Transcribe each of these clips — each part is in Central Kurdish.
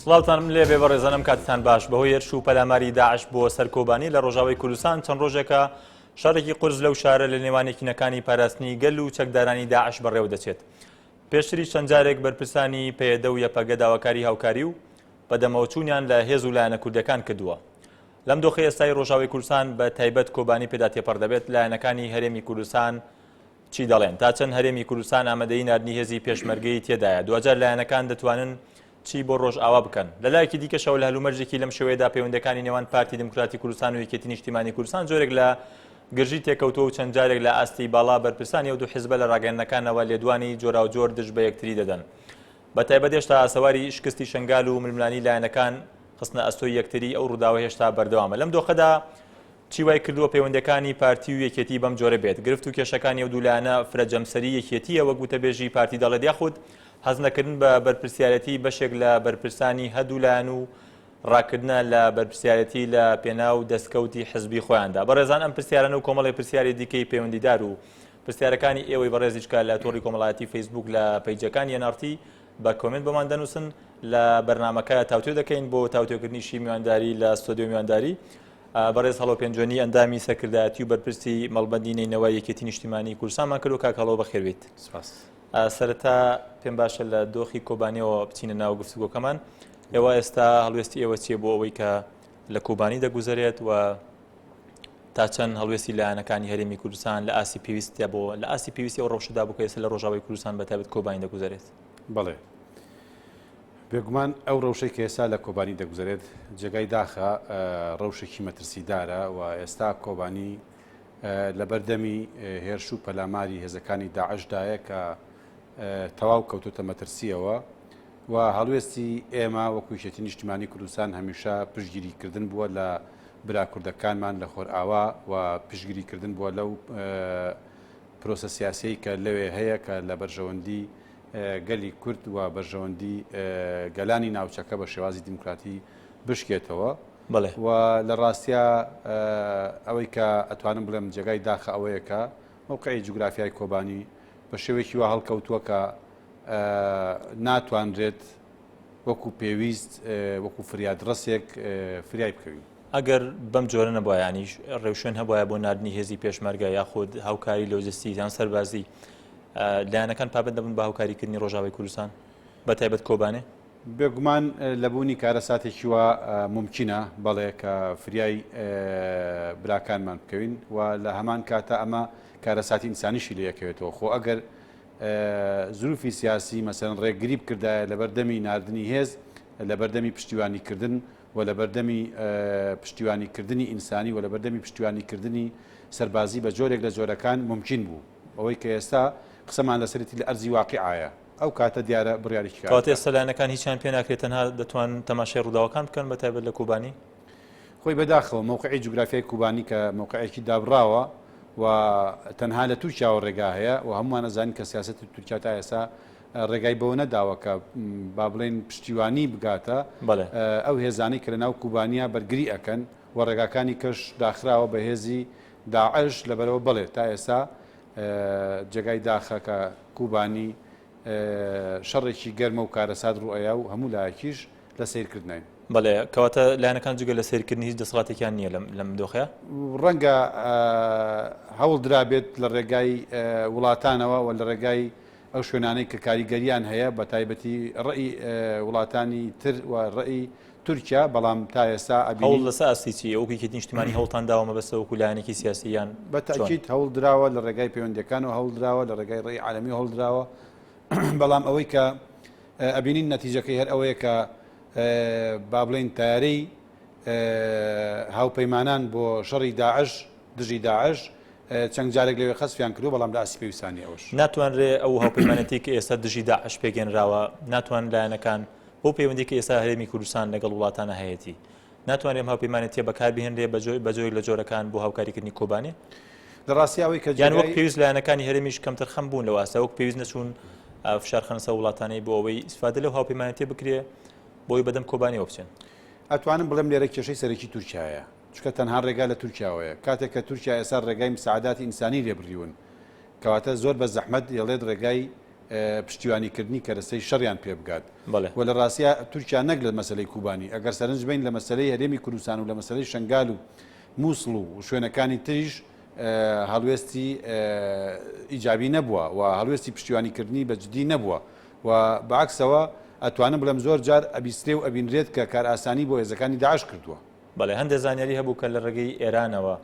سڵاوتان لێ بێ بەڕێزانم کاتتان باش بەهۆی هێرش و پەلاماری داعش بۆ سەرکۆبانی لە ڕۆژاوای کوردستان چەند ڕۆژێکە شارێکی قورس لەو شارە لە نێوانی کینەکانی پاراستنی گەل و چەکدارانی داعش بەڕێوە دەچێت. پێشتری چەند جارێک بەرپرسانی پێدە و یەپەگە داواکاری هاوکاری و بەدەمەوەچوونیان لە هێز و لایەنە کوردەکان کردووە. لەم دۆخی ئێستای ڕۆژاوی کوردستان بە تایبەت کۆبانی پێدا تێپەڕ دەبێت لایەنەکانی هەرێمی کوردستان چی دەڵێن تا چەند هەرێمی کوردستان ئامادەی ناردنی هێزی پێشمەرگەی تێدایە. دوجار لایەنەکان دەتوانن چی بۆ ڕۆژ ئاوا بکەن. لەلایەکی دیکەشەوە لە هەلومەرجێکی لەم شێوەیەدا پەیوەندەکانی نێوان پارتی دموکراتی کوردستان و یەکێتی نیشتیمانی کوردستان جۆرێک لە گرژی تێکەوتووە و چەند جارێک لە ئاستی باڵا بەرپرسانی و دوو حیزبە لە ڕاگەیەندنەکانەوە لێدوانی جۆراوجۆر دژ بە یەکتری دەدەن. بەتایبەت هێشتا ئاسەواری شکستی شنگال و ململانی لایەنەکان خستنە ئەستۆی یەکتری ئەو ڕووداوە هێشتا بەردەوامە. لەم دۆخەدا چی وای کردووە پەیوەندەکانی پارتی و یەکێتی بەم جۆرە بێت. گرفت و کێشەکانی ئەو دوولایەنە فرەجەمسەری یەکێتیە وەک وتەبێژی پارتی دەڵێت یاخود حەز نەکردن بە بەرپرسیارەتی بەشێک لە بەرپرسانی هەردوولایەن و ڕاکردنە لە بەرپرسیارەتی لە پێناو دەستکەوتی حزبی خۆیاندا. بەڕێزان ئەم پرسیارانە و کۆمەڵی پرسیاری دیکەی پەیوەندیدار و پرسیارەکانی ئێوەی بەڕێزیچکە لە تۆڕی کۆمەڵایەتی فەیسبوک لە پەیجەکانی NRT بە کۆمنت بەمان دەنووسن لە بەرنامەکە تاوتوێ دەکەین بۆ تاوتوێکردنیشی میوانداری لە ستۆدیۆ میوانداری. بەڕێز هەڵۆپێنجۆنی ئەندامی سەرکردایەتی و بەرپرسی مەڵبەندی نینەوەی یەکێتی نیشتیمانی کوردستانمان کرد و کاک هەڵۆ بەخێربێت. سەرەتا پێم باشە لە دۆخی کۆبانیەوە بچینە ناو گفتوگۆکەمان. ئێوە ئێستا هەڵوێستی ئێوە چیە بۆ ئەوەی کە لە کۆبانی دەگوزارێت و تا چەند هەڵوێستی لایەنەکانی هەرێمی کوردستان لە ئاسی پێویستە بۆ لە ئاسی پێویستی ئەو ڕەوشەدا بوو کە ئێستا لە ڕۆژاوای کوردستان بەتایبەت کۆبانی دەگوزارێت؟ بەڵێ بێگومان ئەو ڕەوشەی کە ئێستا لە کۆبانی دەگوزارێت جێگای داخە ڕەوشێکی مەترسیدارە و ئێستا کۆبانی لە بەردەمی هێرش و پەلاماری هێزەکانی داعشدایە کە تەواو کەوتوتە مەترسیەوە و هەڵوێستی ئێمە وەکو یەکێتی نیشتیمانی کوردستان هەمیشە پشتگیریکردن بووە لە برا کوردەکانمان لە خۆرئاوا و پشتگیریکردن بووە لەو پرۆسە سیاسیی کە لەوێ هەیە کە لە بەرژەوەندی گەلی کورد و بەرژەوەندی گەلانی ناوچەکە بە شێوازی دیموکراتی بشکێتەوە. و لە ڕاستیە ئەوەی کە ئەتوانم بڵێم جێگای داخە ئەوەیە کە موقعی جوگرافیای کۆبانی بە شێوەیەکی وا هەڵکەوتووە کە ناتوانرێت وەکو پێویست وەکو فریادڕەسێک فریای بکەوین. ئەگەر بەم جۆرە نەبووە ینیش ڕێوشێن هەبووە بۆ نردنی هێزی پێشمەرگە یاخود هاوکاری لۆجستیک یان سەربازی لایەنەکان پابند دەبن بە هاوکاریکردنی ڕۆژاوای کوردستان بەتایبەت کۆبانێ؟ بێگومان لەبوونی کارە ساتێکی وە ممکنە بەڵێ کە فریای براکانمان بکەوین و لە هەمان کاتە ئەمە کارە ساتی ئینسانیشی لە یەکەوێتەوە. خۆ ئەگەر زروفی سیاسی مەسەن ڕێگری بکردایە لە بەردەمی نردنی هێز لە بەردەمی پشتیوانیکردن و لە بەردەمی پشتیوانیکردنی ئینسانی و لە بەردەمی پشتیوانیکردنی سەربازی بە جۆرێک لە جۆرەکان ممکن بوو. ئەوەی کە ئێستا قسەمان لەسەرەتی لە ئەرزی واقعایە ئەو کاتە دیارە بڕیاریکی کاتێ ئێستالایەنەکان هیچیان پێ ناکرێت تەنها دەتوان تەماشای ڕووداوەکان بکەن بەتایبەت لە کوبانی؟ خۆی بەداخەوە موقعی جوگرافیای کوبانی کە موقعێکی دابڕاوە و تەنها لە تورکیاوە ڕێگا هەیە و هەمووان ئەزانین کە سیاسەتی تورکیا تا ئێستا ڕێگای بەوە نەداوە کە با بڵێن پشتیوانی بگاتە ئەو هێزانەی کە لە ناو کوبانیا بەرگری ئەکەن و ڕێگاکانی کەش داخراوە بە هێزی داعش لەبەرەوە بڵێ تا ئێستا جێگای داخە کە کوبانی شەڕێکی گەرمە و کارەسات ڕوئەیە و هەموو لایەکیش لە سیرکردنین. بەڵێ کەواتە لایەنەکان جگە لە سیرکردنی هیچ دەسەڵاتێکیان نییە لەم دۆخەیە؟ ڕەنگە هەوڵ درابێت لە ڕێگای وڵاتانەوە و لە ڕێگای ئەو شوێنانەی کە کاریگەریان هەیە بە تایبەتی ڕێی وڵاتانی تر و ڕێی تورکیا، بەڵام تا ئێستا هەوڵ لەسەر ئاسیچی ئەو یەکێتی نیشتیمانی هەوڵتان داوە بەسە وەکو لایەنێکی سیاسییان بەتاکید هەوڵ دراوە لە ڕێگای پەیوەندیەکان و هەوڵ دراوە لە ڕێگای ڕێی عالەمی هەوڵ دراوە. بەڵام ئەوەی کە ئەبینین نەتیجەکەی هەر ئەوەیە کە با بڵێن تارەی هاوپەیمانان بۆ شەڕی داعش دژی داعش چەند جارێک لەوێ خەسفیان کردو بەڵام لە ئاسی پێویستانی ئەوش ناتوانرێ ئەو هاوپەیمانەتی کە ئێستا دژی داعش پێگەێنراوە ناتوان لایەنەکان بۆ پەیوەندی کە ئێستا هەرێمی کوردستان لەگەڵ وڵاتانە هەیەی ناتوانێت ئەم هاوپەیمانەتیە بەکاربهێنرێ بە جۆی لە جۆرەکان بۆ هاوکاریکردنی کۆبانێ؟ لە ڕاستی ئەوەی کە یان وەک پێویست لایەنەکانی هەرێمیش کەمتر خەم بوون لەوە ئاستا وەک پێویست نەچوون فشارخەنسە وڵاتانەی بۆ ئەوەی ئیسفادە لەو هاوپەیمانەتیە بکرێ بۆی بەدەم کۆبانیەوە بچێن. ئەتوانم بڵێم لێرە کێشەی سەرەکی تورکیایە چکە تەنها ڕێگا لە تورکیاوەیە کاتێک کە تورکیا ئێستا ڕێگای مساعداتی ئینسانی لێبڕیون کەواتە زۆر بە زەحمەت دەڵێت ڕێگای پشتیوانیکردنی کەرەسەی شەڕیان پێ بگات بەڵێ و لە ڕاستیا تورکیا نەک لە مەسلەی کوبانی ئەگەر سەرنج بین لە مەسلەی هەرێمی کوردستان و لە مەسلەی شنگال و مووسڵ و شوێنەکانی تریش هەڵوێستی ئیجابی نەبووە و هەڵوێستی پشتیوانیکردنی بەجددی نەبووە و بەعکسەوە ئەتوانم بڵێم زۆر جار ئەبیسترێ و ئەبینرێت کە کار ئاسانی بۆ هێزەکانی داعش کردووە. بەڵێ هەندێک زانیاری هەبوو کە لە ڕێگەی ئێرانەوە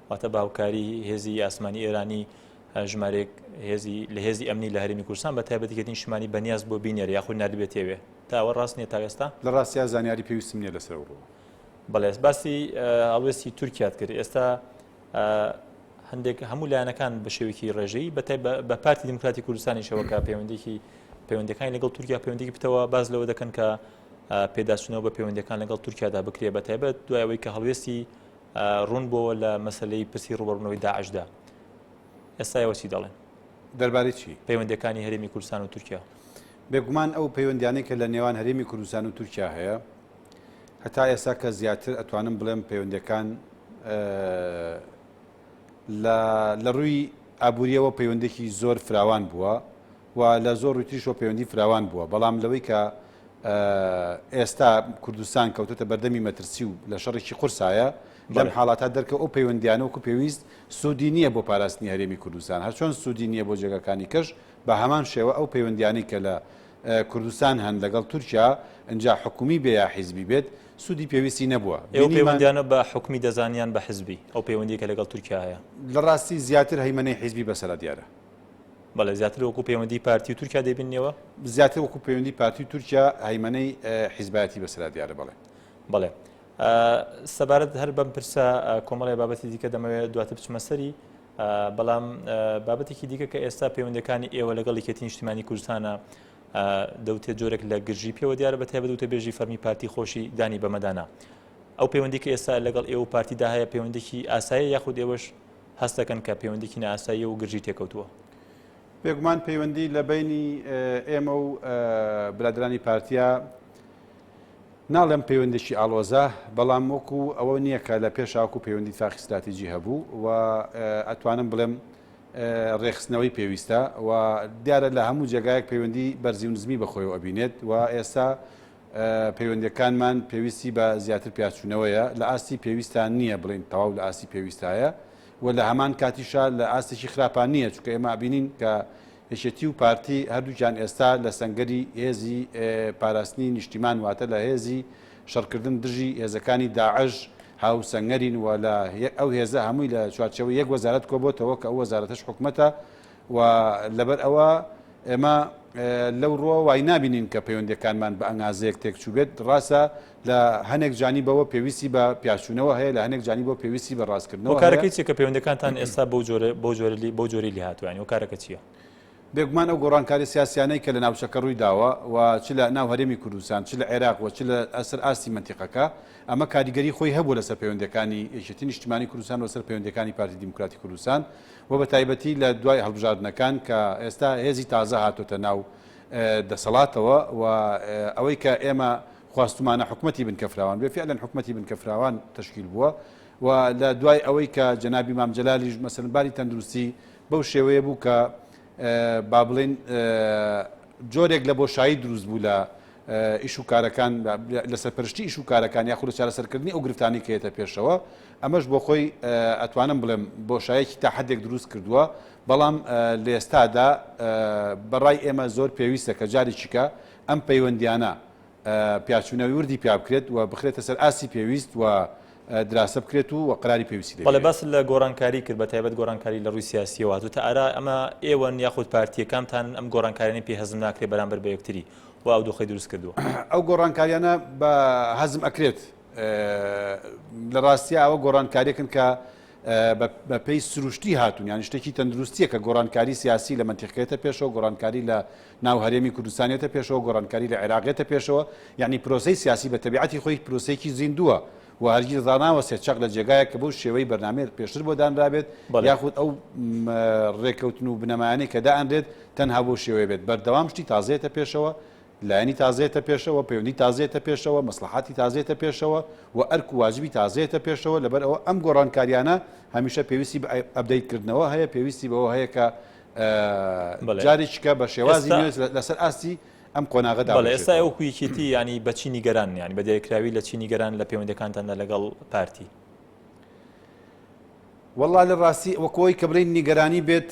واتە باوکاری هێزی ئاسمانی ئێرانی ژمارێک لە هێزی ئەمنی لە هەرێمی کوردستان بە تایبەتیکردنی شمانی بەنیاز بۆ بینێر یاخود نردبێت تێوێ تاوە ڕاست نیە تا ئێستا لە ڕاستیا زانیاری پێویستم نیە لەسەرەوە. بەڵێ باسی هەڵوێستی تورکیات کرد ئێستا هەندێک هەموو لایەنەکان بە شێوەیەکی ڕێژەی بە پارتی دموکراتی کوردستانی شەوەکە پەیوەندەکانی لەگەڵ تورکیا پەیوەندێکی بتەوە باز لەوە دەکەن کە پێداچوونەوە بە پەیوەندەکان لەگەڵ تورکیادا بکرێ بە تایبەت دوای ئەوەی کە هەڵوێستی ڕوون بۆەوە لە مەسلەی پرسی ڕوبەڕوونەوەی داعشدا ئێستاەوە چی دەڵێن دەربارەی چی پەیوەندەکانی هەرێمی کوردستان و تورکیا بێگومان ئەو پەیوەندیانەی کە لە نێوان هەرێمی کوردستان و تورکیا هەیە هەتا ئێستا کە زیاتر ئەتوانم بڵێم پەیوەندەکان لە ڕووی ئابوووریەوە پەیوەندێکی زۆر فراوان بووە و لە زۆر ڕووتیشەوە پەیوەندی فراوان بووە بەڵام لەوەی کە ئێستا کوردستان کەوتێتە بەردەمی مەترسی و لە شەڕێکی قورسایە لەم حاڵاتە دەرکە ئەو پەیوەندیانەوەکو پێویست سوودی نییە بۆ پاراستنی هەرێمی کوردستان هەرچۆن سوودی نییە بۆ جێگەکانی کەش بە هەمان شێوە ئەو پەیوەندیانی کە لە کوردستان هەن لەگەڵ تورکیا ئەنجا حکومی بێ یا حیزبی بێت سوودی پێویستی نەبووە ئەو پەیوەندیانە بە حکومی دەزانیان بە حزبی ئەو پەیوەندی کە لەگەڵ تورکیا هەیە لە ڕاستی زیاتر هەیمەنەی حیزبی بەسەرا دیارە بەڵێ زیاتر وەکو پەیوەندی پارتی و تورکیا دەبینەوە زیاتر وەکو پەیوەندی پارتی تورکیا هەیمەنەی حیزبایەتی بەسەرا دیارە بەڵێ سەبارەت هەر بەم پرسە کۆمەڵی بابەتی دیکە دەمەوێت دواتر بچمە سەری بەڵام بابەتێکی دیکە کە ئێستا پەیوەندەکانی ئێوە لەگەڵ یەکێتی نیشتیمانی کوردستانە دەوتێت جۆرێک لە گرژی پێوە دیارە بە تایبەت وتە بێژی فەرمی پارتی خۆشی دانی بەمەدانا ئەو پەیوەندی کە ئێستا لەگەڵ ئێوە پارتیدا هەیە پەیوەندێکی ئاسایی یاخود ئێوەش هەست دەکەن کە پەیوەندێکی نائاسایی و گرژی تێکەوتووە بێگومان پەیوەندی لە بینی ئێمە و برادرانی پارتیا ناڵێم پەیوەندێکی ئاڵۆزە بەڵام وەکو ئەوە نییە کە لە پێشاوکو پەیوەندی تاقی استراتیجی هەبوو و ئەتوانم بڵێم ڕێخستنەوەی پێویستە و دیارە لە هەموو جێگایەک پەیوەندی بەرزی و نزمی بەخۆیەوە ئەبینێت و ئێستا پەیوەندەکانمان پێویستی بە زیاتر پیاچوونەوەیە لە ئاستی پێویستان نییە بڵین تەواو لە ئاستی پێویستایە و لە هەمان کاتیشا لە ئاستێکی خراپان نییە چونکە ئێمە بینین کە هێشێتی و پارتی هەردووکیان ئێستا لە سەنگەری هێزی پاراستنی نیشتیمان واتە لە هێزی شەڕکردن دژی هێزەکانی داعش هاوسەنگەرین و لە ئەو هێزە هەمووی لە چوارچەوە یەک وەزارەت کۆبۆتەوە کە ئەو وەزارەتەش حکومەتە و لەبەر ئەوە ئێمە لەو ڕۆ وای نابینین کە پەیوەندەکانمان بە ئەنگازەیەک تێکچوو بێت ڕاستە لە هەنێک جانیبەوە پێویستی بە پیاچوونەوە هەیە لە هەنێک جانیبەوە پێویستی بە ڕاستکردنەوە کارەکەی چیە کە پەیوەندەکانتان ئێستا بۆ جۆری لی هاتووانی و کارەکە چییە؟ بێگومان ئەو گۆڕانکاری سیاسیانەی کە لە ناوچەکە ڕووی داوە و چ لە ناو هەرێمی کوردستان چ لە عێراق و چ لە ئەسەر ئاستی منتیقەکە ئەمە کاریگەری خۆی هەبوو لەسەر پەیوەندەکانی یەکێتی نیشتیمانی کوردستان و لەسەر پەیوەندەکانی پارتی دیموکراتی کوردستان و بە تایبەتی لە دوای هەڵبژاردنەکان کە ئێستا هێزی تازە هاتوۆتە ناو دەسەڵاتەوە و ئەوەی کە ئێمە خواستمانە حکومەتی بنکەفراوان بێ فعلا حکومەتی بنکەفراوان تشکیل بووە و لە دوای ئەوەی کە جەنابی مام جەلالیش مەسەلەن باری تەندروستی بەو شێوەیە بوو کە با بڵێن جۆرێک لە بۆشایی دروست بوو لە ئیش و کارەکان لە سەرپەرشتی ئیش و کارەکان یاخود لە چارەسەرکردنی ئەو گرفتانی کە هێتە پێشەوە ئەمەش بۆ خۆی ئەتوانم بڵێم بۆشایەکی تا حدێک دروست کردووە بەڵام لە ئێستادا بەڕای ئێمە زۆر پێویستە کە جارێکی کە ئەم پەیوەندیانە پیاچوونەوەی وردی پیا بکرێت و بخرێتە سەر ئاسی پێویست و دراسە بکرێت و قراری پێویستی بەڵێ باس لە گۆڕانکاری کرد بە تایبەت گۆڕانکاری لە ڕووی سیاسیەوە هاتووتە ئارا ئەمە ئێوەن یاخود پارتیەکانتان ئەم گۆڕانکاریانی پێ هەزم ناکرێت بەرامبەر بە یەکتری و ئەو دۆخەی دروست کردووە ئەو گۆڕانکاریانە بە هەزم ئەکرێت لە ڕاستیە ئەوە گۆڕانکاریەکن کە بە پێی سروشتی هاتوون یان شتێکی تەندروستیە کە گۆڕانکاری سیاسی لە منتیقەیەتە پێشەوە گۆڕانکاری لە ناو هەرێمی کوردستانێتە پێشەوە گۆڕانکاری لە عێراقێتە پێشەوە یعنی پرۆسەی سیاسی بە تەبیعەتی خۆی پرۆسەیەکی زیندووە و هەرگیز داناوە سێچەق لە جێگایە کە بەو شێوەی بەرنامەیە پێشتر بۆ دانرابێت یاخود ئەو ڕێکەوتن و بنەمایانەی کە دائەنرێت تەنها بۆ شێوەیە بێت بەردەوام شتی تازەیەتە پێشەوە لایەنی تازەیەتە پێشەوە پەیوەندی تازەیەتە پێشەوە مەسلحاتی تازەیەتە پێشەوە و ئەرک و واجبی تازەیەتە پێشەوە لەبەر ئەوە ئەم گۆڕانکاریانە هەمیشە پێویستی بە ئەپدەیتکردنەوە هەیە پێویستی بەوە هەیە کە جارێککە بە شێوازی نوێز لەسەر ئاستی ئەم قۆناغەدا بەڵێ ئێستا ئەو کویکێتی ینی بە چی نیگەران ینی بە دیێکراوی لە چی نیگەران لە پەیوەندەکانتاندا لەگەڵ پارتی وەڵا لە ڕاستی وەکۆی کە بڵین نیگەرانی بێت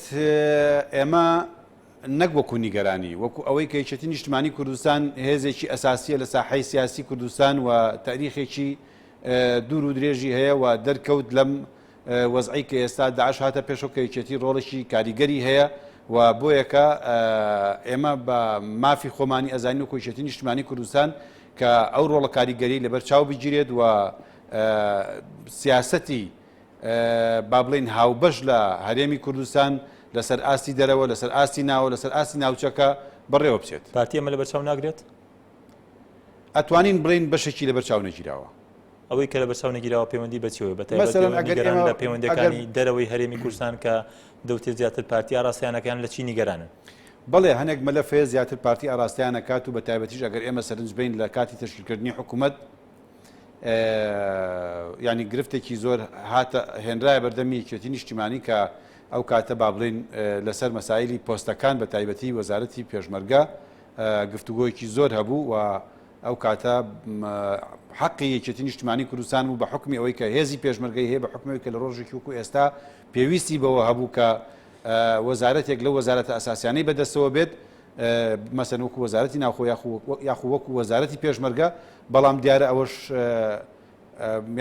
ئێمە نەک وەکو نیگەرانی وەکو ئەوەی کە یەکێتی نیشتمانی کوردستان هێزێکی ئەساسیە لە ساحەی سیاسی کوردستان و تاریخێکی دوور و درێژی هەیە و دەرکەوت لەم وەزعی کە ئێستا داعش هاتە پێشەوە کە یەکێتی ڕۆڵێکی کاریگەری هەیە و بۆ یەکە ئێمە بە مافی خۆمانی ئەزانین و یەکێتی نیشتمانی کوردستان کە ئەو ڕۆڵە کاریگەری لەبەر چاو بگیرێت و سیاسەتی با بڵین هاوبەش لە هەرێمی کوردستان لەسەر ئاستی دەرەوە لەسەر ئاستی ناوە لەسەر ئاستی ناوچەکە بەڕێوە بچێت پارتی ئەمە لە بەرچاو ناگرێت ئەتوانین بڵین بەشێکی لە بەرچاو نەگیراوە ئەوەی کە لە بەرچاو نەگیراوە پەیوەندی بەچەوە بەتایبەت لە پەیوەندەکانی دەرەوەی هەرێمی کوردستان کە دەوتێت زیاتر پارتی ئاراستیانەکان لە چی نیگەرانن بەڵێ هەنێک مەلەفێ زیاتر پارتی ئاراستیانە کات و بە تایبەتیش ئەگەر ئێمە سەرنج بین لە کاتی تشکیلکردنی حکوومەت ینی گرفتێکی زۆر هاتە هێنرایە بەردەمی یەکێتی نیشتیمانی کە ئەو کاتە با بڵین لەسەر مەسایلی پۆستەکان بە تایبەتی وەزارەتی پێشمەرگە گفتوگۆیەکی زۆر هەبوو و ئەو کاتە حەقی یەکێتی نیشتیمانی کوردستان و بە حکمی ئەوەی کە هێزی پێشمەرگەی هەیە بە حکمەوەی کە لە ڕۆژێکی وەکو ئێستا پێویستی بەوە هەبوو کە وەزارەتێک لەو وەزارەتە ئاساسیانەی بەدەستەوە بێت مەسەن وەکو وەزارەتی ناوخۆ یاخو وەکو وەزارەتی پێشمەرگە بەڵام دیارە ئەوەش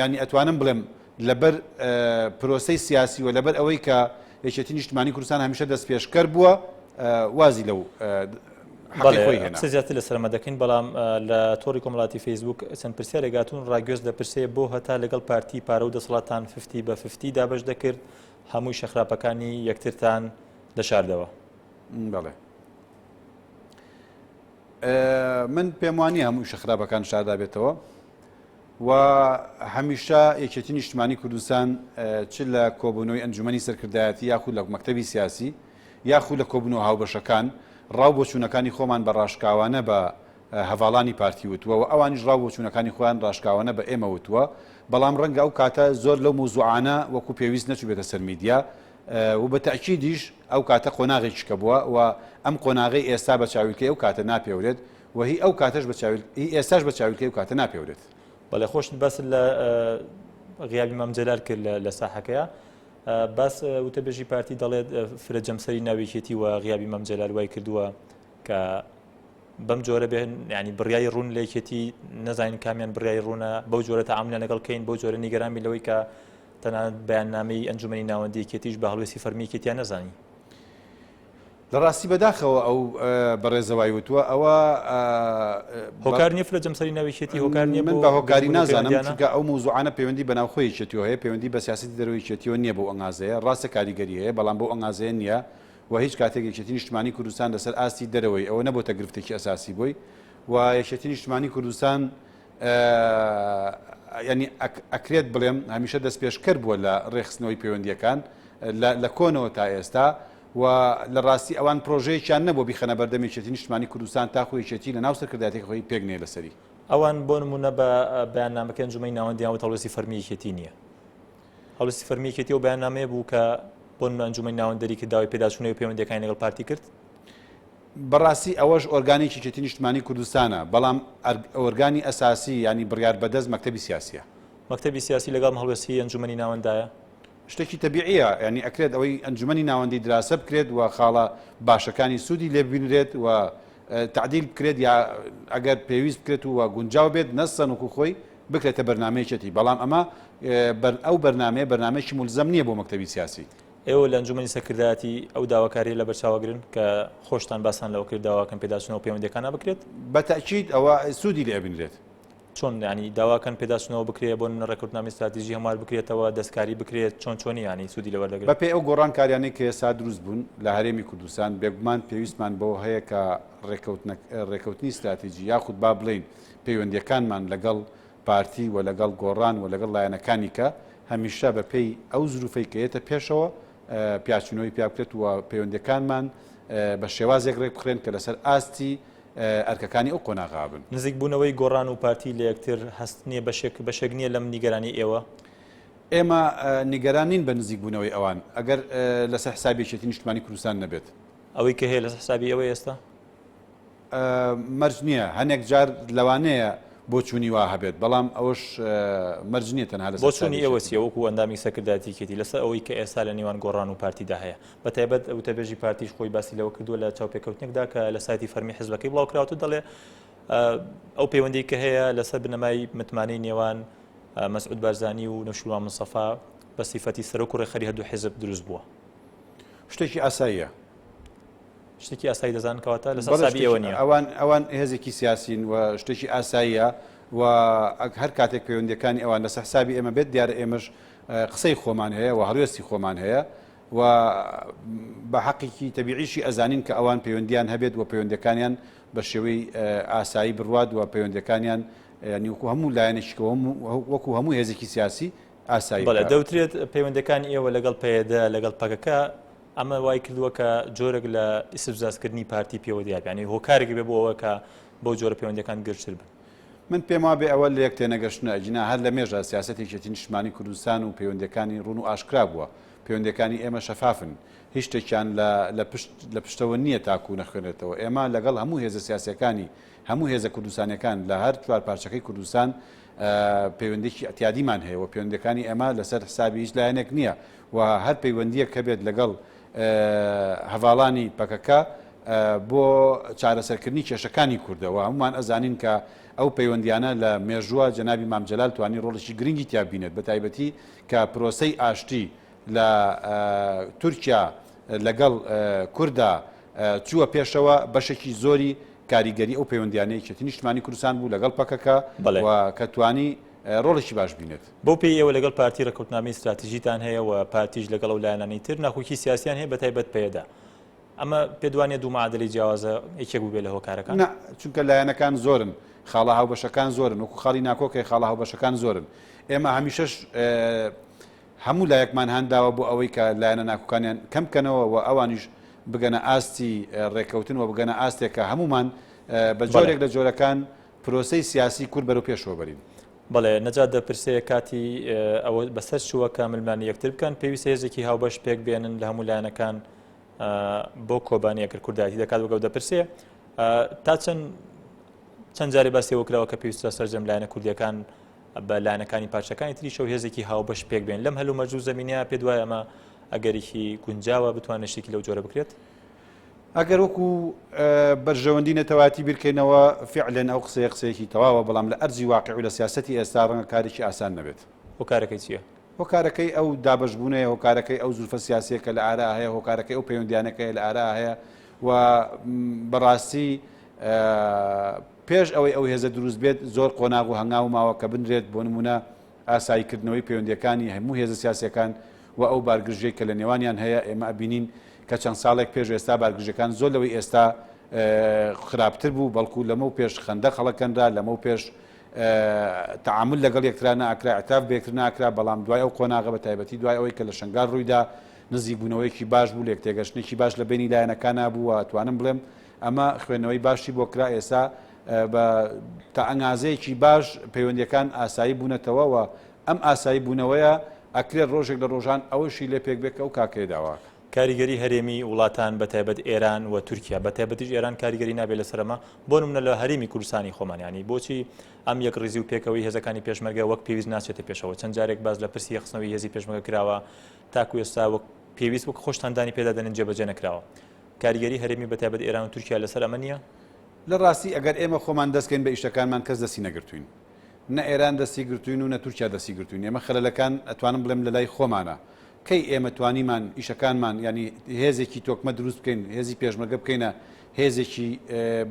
ینی ئەتوانم بڵێم لەبەر پرۆسەی سیاسی و لەبەر ئەوەی کە یەکێتی نیشتیمانی کوردستان هەمیشە دەست پێشکەر بووە وازی لەو قسە زیاتر لە سەرمە دەکەین بەڵام لە تۆڕی کۆمەڵاتی فەیسبوک چەند پرسیارێکاتون ڕاگوێز دەپرسێ بۆ هەتا لەگەڵ پارتی پارە و دەسەڵاتان 50 بە 50 دابەش دەکرد هەمووی شەخراپەکانی یەکترتان دەشاردەوە بەڵێ من پێم وانیە هەمووی شەخراپەکان شاردا بێتەوە و هەمیشە یەکێتی نیشتیمانی کوردستان چ لە کۆبوونەوەی ئەنجومەنی سەرکردایەتی یاخود لە مەکتەبی سیاسی یاخود لە کۆبوونەوە هاوبەشەکان ڕاو بۆچوونەکانی خۆمان بە ڕاشکاوانە بە هەڤاڵانی پارتی وتووە و ئەوانیش ڕاو بۆچوونەکانی خۆیان ڕاشکاوانە بە ئێمە وتووە بەڵام ڕەنگە ئەو کاتە زۆر لەو موزوعانە وەکو پێویست نەچوو بێتە سەر میدیا و بە تەئکیدیش ئەو کاتە قۆناغێکی کە بووە و ئەم قۆناغی ئێستا بە چاویلکەی ئەو کاتە ناپێورێت و هی ئەو کاتەش ئێستاش بە چاویلکەی ئەو کاتە ناپێورێت بەڵێ خۆش بەس لە غیابی مامجلال کرد لە ساحەکەیە باس وتەبێژی پارتی دەڵێت فرە جەمسەری ناوێکێتی و غیابی مامجلال وای کردووە کە بەم جۆرە بێن ینی بڕیای ڕوون لە یەکێتی نەزانین کامیان بڕیای ڕوونە بەو جۆرە تەعاملە لەگەڵ کەین بەو جۆرە نیگەرامی لەوەی کە تەنانەت بەیاننامەی ئەنجومەنی ناوەندی یەکێتیش بە هەڵوێستی فەرمیەکێتیان نەزانی لە ڕاستی بەداخەوە ئەو بەڕێزەوای وتووە ئەوە هۆکار نیە فرە جەمسەری ناوێکێتی هۆکار نیە من بە هۆکاری نازانم چونکە ئەو موزوعانە پەیوەندی بە ناوخۆی یەکێتیەوە هەیە پەیوەندی بە سیاسەتی دەرەوەی یەکێتیەوە نییە بۆ ئەنگازەیە ڕاستە کاریگەری هەیە بەڵام بۆ ئەنگازەیە نییە و هیچ کاتێک یەکێتی نیشتیمانی کوردستان لەسەر ئاستی دەرەوەی ئەوە نەبووتە گرفتێکی ئەساسی بووی و یەکێتی نیشتیمانی کوردستان ینی ئەکرێت بڵێم هەمیشە دەست پێشکەر بووە لە ڕێخستنەوەی پەیوەندیەکان لە کۆنەوە تا ئێستا و لە ڕاستی ئەوان پرۆژەیەکیان نەبوو بیخەنە بەردەمی یەکێتی نیشتیمانی کوردستان تا خۆی یەکێتی لە ناو سەرکردایەتێکی خۆی پێک نێ لەسەری ئەوان بۆ نمونە بە بەیاننامەکە ئەنجومەنی ناوەندیان هەڵوێستی فەرمی یەکێتی نییە هەڵوێستی فەرمی یەکێتی و بەیاننامەیە بوو کە بۆ ئەنجومەنی ناوەندەری کە داوای پێداچوونەوەی پەیوەندیەکانی لەگەڵ پارتی کرد بەڕاستی ئەوەش ئۆرگانێکی یەکێتی نیشتیمانی کوردستانە بەڵام ئۆرگانی ئەساسی ینی بڕیار بەدەست مەکتەبی سیاسیە مەکتەبی سیاسی لەگەڵ هەڵوێستی ئەنجومەنی ناوەندایە شتێکی تەبیعیە ینی ئەکرێت ئەوەی ئەنجومەنی ناوەندی دراسە بکرێت و خاڵە باشەکانی سوودی لێ ببینرێت و تعدیل بکرێت یا ئەگەر پێویست بکرێت و گونجاو بێت نەسەن وکو خۆی بکرێتە بەرنامەیەکێتی بەڵام ئەمە ئەو بەرنامەیەکی مولزەم نییە بۆ مەکتەبی سیاسی ئێوە لە ئەنجومەنی سەرکردایەتی ئەو داواکاری لە بەرچاوەگرن کە خۆشتان باسان لەوە کرد داواکەن پێداچوونەوە پەیوەندیەکانە بکرێت بە تەئکید ئەوە سوودی لێ بینرێت چۆن ینی داواکەن پێداچوونەوە بکرێت بۆ ڕێکوردنامی استراتیژی هەموار بکرێتەوە دەستکاری بکرێت چۆنی ینی سوودی لەوەردەگرێت بەپێی ئەو گۆڕان کاریانەی کە ئێستا دروست بوون لە هەرێمی کوردستان بێگومان پێویستمان بۆ هەیە کە ڕێکەوتنی استراتیژی یاخود با بڵین پەیوەندیەکانمان لەگەڵ پارتی و لەگەڵ گۆڕان و لەگەڵ لایەنەکانی کە هەمیشە بەپێی ئەو زروفەی کەیەتە پێشەوە پیاچوونەوەی پیا بکرێت و پەیوەندیەکانمان بە شێوازێک ڕێک بخرێن کە لەسەر ئاستی ئەرکەکانی ئەو قۆناغا بن نزیک بوونەوەی گۆڕان و پارتی لە یەکتر هەست نییە بەشێک نییە لەم نیگەرانی ئێوە ئێمە نیگەرانین بە نزیک بوونەوەی ئەوان ئەگەر لەسەر حسابێکێتی نیشتمانی کوردستان نەبێت ئەوەی کە هەیە لە حسابی ئەوەی ئێستا مەرج نییە هەنێک جار لەوانەیە بۆ چوونی وا هەبێت بەڵام ئەوەش مەرج نییە تەنها لەسەر بۆ چوونی ئێوە چیە وەکو ئەندامی سەکرداتیکێتی لەسەر ئەوەی کە ئێستا لە نێوان گۆڕان و پارتیدا هەیە بەتایبەت وتەبێژی پارتیش خۆی باسی لەوە کردووە لە چاوپێکەوتنێکدا کە لە سایتی فەرمی حیزبەکەی بڵاو کراوە دەڵێ ئەو پەیوەندی کە هەیە لەسەر بنەمای متمانەی نێوان مەسعود بارزانی و نەوشیروان مستەفا بە سیفەتی سەرۆک و ڕێخەری هەردوو حیزب دروست بووە شتێکی ئاساییە شتێکی ئاسایی دەزان کەواتە لەسەر حسابی ئەوە نییە ئەوان هێزێکی سیاسین و شتێکی ئاساییە و هەر کاتێک پەیوەندیەکانی ئەوان لەسەر حسابی ئێمە بێت دیارە ئێمەش قسەی خۆمان هەیە و هەڵوێستی خۆمان هەیە و بە حەقێکی تەبیعیشی ئەزانین کە ئەوان پەیوەندیان هەبێت و پەیوەندەکانیان بە شێوەی ئاسایی بڕوات و پەیوەندەکانیان ینی وەکو هەموو لایەنێکەوە وەکو هەموو هێزێکی سیاسی ئاسایی بەڵێ دەوترێت پەیوەندەکانی ئێوە لەگەڵ پەیەدا لەگەڵ پەکەکە ئەمە وای کردووە کە جۆرێک لە ئیسبزازکردنی پارتی پێوە دیار ینی هۆکارێک بێ بۆ ئەوە کە بۆ جۆرە پەیوەندەکان گرتتر بن من پێم وا بێ ئەوە لە یەک تێنەگەشتنە ئەجنا هەر لە مێژە سیاسەتێکی نیشتمانی کوردستان و پەیوەندەکانی ڕوون و ئاشکرا بووە پەیوەندەکانی ئێمە شەفافن هیچ شتێکیان لە پشتەوە نییە تاکو نەخوێنێتەوە ئێمە لەگەڵ هەموو هێزە سیاسەکانی هەموو هێزە کوردستانەکان لە هەر چوار پارچەکەی کوردستان پەیوەندێکی ئەتیادیمان هەیە و پەیوەندەکانی ئێمە لەسەر حسابی هیچ لایەنێک نییە و هەر پەیوەندیەک کە بێت لەگەڵ هەواڵانی پەکەکە بۆ چارەسەرکردنی کێشەکانی کوردەوە هەمومان ئەزانین کە ئەو پەیوەندیانە لە مێژووە جەنابی مامجەلال توانی ڕۆڵێکی گرنگی تیا بینێت بە تایبەتی کە پرۆسەی ئاشتی لە تورکیا لەگەڵ کووردا چووە پێشەوە بەشێکی زۆری کاریگەری ئەو پەیوەندیانەیەکی نیشتمانی کوردستان بوو لەگەڵ پەکەکە و کە توانی ڕۆڵێکی باش بینێت بۆ پێی ئێوە لەگەڵ پارتی ڕێکەوتنامەی استراتیژیتان هەیە و پارتیش لەگەڵ و لایەنانی تر ناخۆکی سیاسیان هەیە بە تایبەت پێدا ئەمە پێدوانێت دوو معادلەی جیاوازە یەکێک بوو بێ لە هۆکارەکان چونکە لایەنەکان زۆرن خاڵە هاوبەشەکان زۆرن وەکو خاڵی ناکۆکەی خاڵە هاوبەشەکان زۆرن ئێمە هەمیشەش هەموو لایەکمان هەنداوە بۆ ئەوەی کە لایەنە ناکۆکانیان کەم بکەنەوە و ئەوانیش بگەنە ئاستی ڕێکەوتن و بگەنە ئاستێکە هەمومان بە جۆرێک لە جۆرەکان پرۆسەی سیاسی کورد بەرەو پێشەوە بەرین بەڵێ نەجات دەپرسەیە کاتی ئەوە بەسەر چووە کە ملمانی یەکتر بکەن پێویستە هێزێکی هاوبەش پێک بێنن لە هەموو لایەنەکان بۆ کۆبانیەکرد کوردایەتی دەکات وەگەڵ دەپرسێ تا چەند جارێ باسیەوە کراوە کە پێویستە سەرجەم لایەنە کوردیەکان بە لایەنەکانی پارچەکانی تریشە و هێزێکی هاوبەش پێک بێن لەم هەلو مەرج و زەمینەیە پێ دوایە ئەمە ئەگەریکی گونجاوە بتوانێت شتێکی لەو جۆرە بکرێت ئەگەر وەکو بەرژەوەندی نەتەواتی بیرکەینەوە فعلەن ئەو قسەیەکی تەواوە بەڵام لە ئەرزی واقع و لە سیاسەتی ئێستا ڕەنگە کارێکی ئاسان نەبێت هۆکارەکەی چییە؟ هۆکارەکەی ئەو دابەشبوونەیە هۆکارەکەی ئەو زولفە سیاسیەکە لە ئارا هەیە هۆکارەکەی ئەو پەیوەندیانەکەی لە ئارا هەیە و بەڕاستی پێش ئەوەی ئەو هێزە دروست بێت زۆر قۆناغ و هەنگاو ماوە کە بنرێت بۆ نمونە ئاساییکردنەوەی پەیوەندیەکانی هەموو هێزە سیاسیەکان و ئەو بارگژەی کە لە نێوانیان هەیە ئێمە ئەبینین کە چەند ساڵێک پێش ئێستا بارگژەکان زۆر لەوەی ئێستا خراپتر بوو بەڵکو لەمە و پێش خەندە خەڵەکەندا لەمە و پێش تعامل لەگەڵ یەکترا ناکرا ئەتاف بێکتر ناکرا بەڵام دوای ئەو قۆناغە بە تایبەتی دوای ئەوەی کە لە شنگار ڕوویدا نزیک بوونەوەیکی باش بوو لێک تێگەشتێکی باش لە بینی لایەنەکان بوو توانم بڵێم ئەمە خوێندنەوەی باشی بۆ کرا ئێستا بە تا ئەنگازەیەکی باش پەیوەندیەکان ئاسایی بوونەتەوە و ئەم ئاسایی بوونەوەیە ئەکرێت ڕۆژێک لە ڕۆژان ئەوەشی لێ پێک بێت کە ئەو کاکەی داوا کاریگەری هەرێمی وڵاتان بەتایبەت ئێران و تورکیا بەتایبەتیش ئێران کاریگەری نابێت لەسەرمە بۆ نمونە لە هەرێمی کوردستانی خۆمانیانی بۆچی ئەم یەک ڕێزی و پێکەوەی هێزەکانی پێشمەرگە وەک پێویست ناچێتە پێشەوە چەند جارێک باز لە پرسی خستنەوەی هێزی پێشمەرگە کراوە تاکو ئێستا وەک پێویست وەک خۆشتاندانی پێدادەنێن جێبەجێ نەکراوە کاریگەری هەرێمی بەتایبەت ئێران و تورکیا لەسەر ئەمە نییە لە ڕاستی ئەگەر ئێمە خۆمان دەستکەین بە ئیشەکانمان کەس دەستی نەگرتوین نە ئێران دەستی گرتوین و نە تورکیا دەستی گرتوین ئێمە خەلەلەکان ئەتوانم بڵێم لە لای خۆمانە کەی ئێمە توانیمان ئیشەکانمان ینی هێزێکی تۆکمە دروست بکەین هێزی پێشمەرگە بکەینە هێزێکی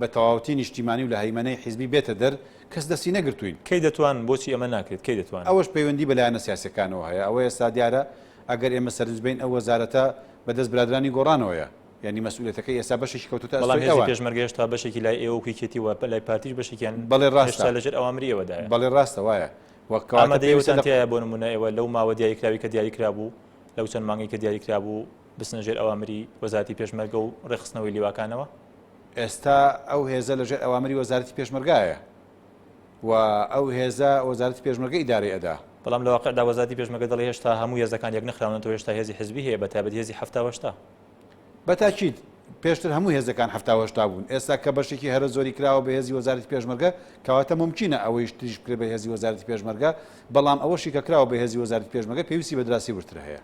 بە تەواوەتی نیشتیمانی و لە هەیمەنەی حیزبی بێتە دەر کەس دەستی نەگرتوین کەی دەتوان بۆچی ئەمە ناکرێت کەی دەتوان ئەوەش پەیوەندی بەلایەنە سیاسەکانەوە هەیە ئەوە ئێستا دیارە ئەگەر ئێمە سەرنج بین ئەو وەزارەتە بەدەست برادرانی گۆڕانەوەیە ینی مەسئولیەتەکەی ئێستا بەشێکی کەوتوتە بەڵام هێزی پێشمەرگە هێشتا بەشێکی لای ئێوە کویکێتی و لای پارتیش بەشێکیان بەڵێ ڕاستە لەژێر ئەوامریەوەدایە بەڵێ ڕاستە وایە ئەمەدەیوتانتیایە بۆ نمونە ئێوە لەو ماوە دیاریکراوی کە دیاریکرا بوو لەو چەند مانگی کە دیاریکرا بوو بستنە ژێر ئەوامری وەزارەتی پێشمەرگە و ڕێخستنەوەی لیواکانەوە ئێستا ئەو هێزە لەژێر ئەوامری وەزارەتی پێشمەرگایە و ئەو هێزە وەزارەتی پێشمەرگە ئیدارەی ئەدا بەڵام لە واقعدا وەزارەتی پێشمەرگە دەڵێ هێشتا هەموو هێزەکان یەک نەخراونەتەوە هێشتا هێزی حزبی هەیە بە تایبەت هێزی هەفتاوەشتا بەتاکید پێشتر هەموو هێزەکان هەفتاوەشتا بوون ئێستا کە بەشێکی هەرە زۆری کراوە بە هێزی وەزارەتی پێشمەرگە کەواتە ممکنە ئەوەی تریش بکرێت بە هێزی وەزارەتی پێشمەرگە بەڵام ئەوەشی کە کراوە بە هێزی وەزارەتی پێشمەرگە پێویستی بە دراسی ورتر هەیە